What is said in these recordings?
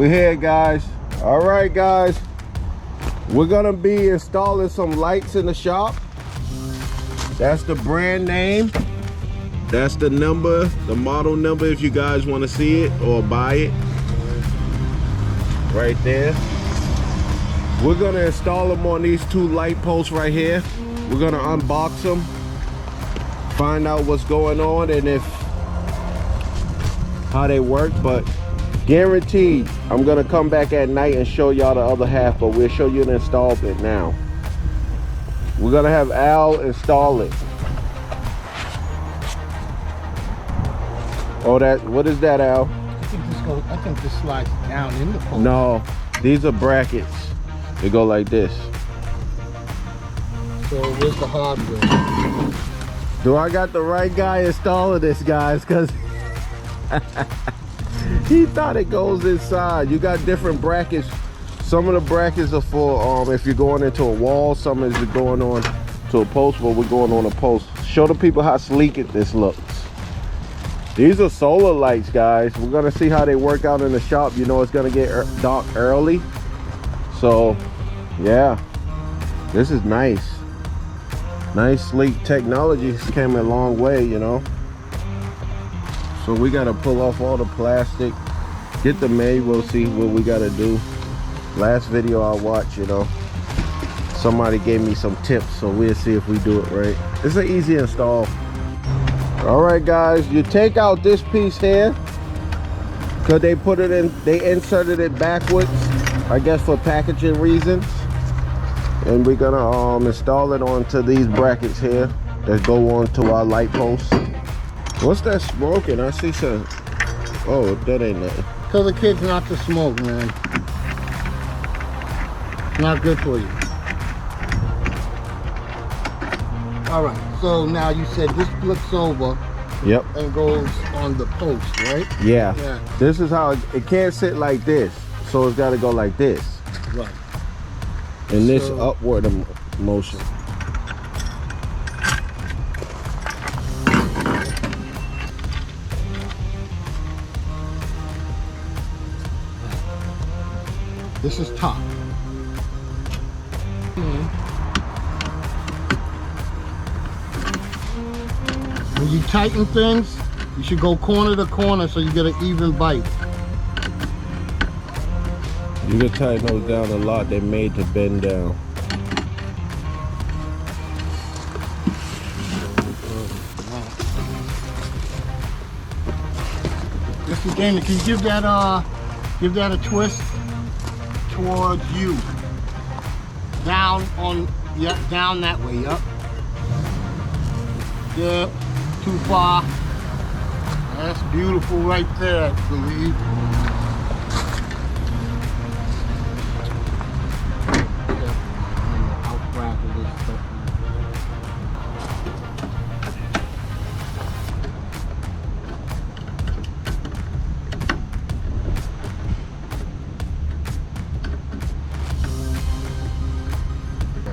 We're here, guys. All right, guys. We're gonna be installing some lights in the shop. That's the brand name. That's the number, the model number if you guys want to see it or buy it. Right there. We're gonna install them on these two light posts right here. We're gonna unbox them, find out what's going on and if how they work, but guaranteed I'm gonna come back at night and show y'all the other half, but we'll show you an installment now. We're gonna have Al install it. Oh, that, what is that, Al? I think this slides down in the post. No, these are brackets. They go like this. So where's the hardware? Do I got the right guy installing this, guys? Because he thought it goes inside. You got different brackets. Some of the brackets are for if you're going into a wall. Some is going on to a post, but we're going on a post. Show the people how sleek this looks. These are solar lights, guys. We're gonna see how they work out in the shop. You know it's gonna get dark early. So, yeah, this is nice. Nice, sleek technology. It's came a long way, you know. So we gotta pull off all the plastic, get the manual, see what we gotta do. Last video I watched, you know, somebody gave me some tips, so we'll see if we do it right. It's an easy install. All right, guys, you take out this piece here because they put it in, they inserted it backwards, I guess for packaging reasons. And we're gonna install it onto these brackets here that go onto our light posts. What's that smoking? I see some. Oh, that ain't nothing. Tell the kids not to smoke, man. It's not good for you. All right, so now you said this flips over. Yep. And goes on the post, right? Yeah. This is how it can't sit like this, so it's got to go like this. Right. In this upward motion. This is top. When you tighten things, you should go corner to corner so you get an even bite. You can tighten those down a lot. They're made to bend down. Mr. Damon, can you give that a twist towards you? Down on, yep, down that way, yep. Yep, too far. That's beautiful right there, I believe.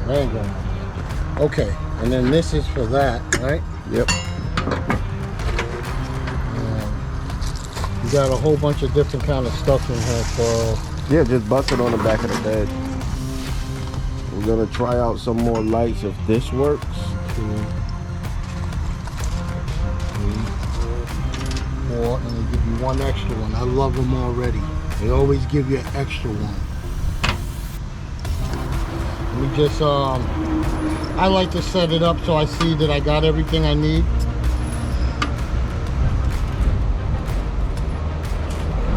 There you go. Okay, and then this is for that, right? Yep. You got a whole bunch of different kind of stuff in here for... Yeah, just bust it on the back of the bed. We're gonna try out some more lights if this works. 2, 3, 4, and they give you one extra one. I love them already. They always give you an extra one. We just, I like to set it up so I see that I got everything I need.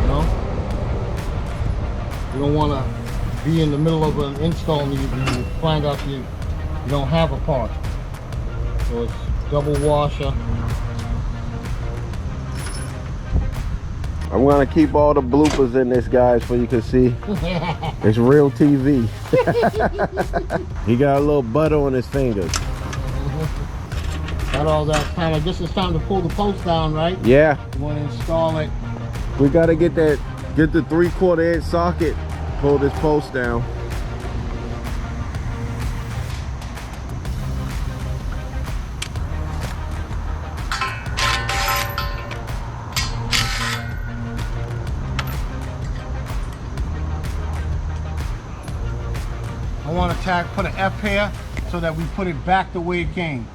You know? You don't want to be in the middle of an install and you find out you don't have a part. So it's double washer. I'm gonna keep all the bloopers in this, guys, so you can see. It's real TV. He got a little butter on his fingers. Got all that time. I guess it's time to pull the post down, right? Yeah. You want to install it. We gotta get the 3/4 inch socket, pull this post down. I want to put an F here so that we put it back the way it came.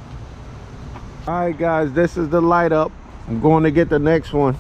All right, guys, this is the light up. I'm going to get the next one.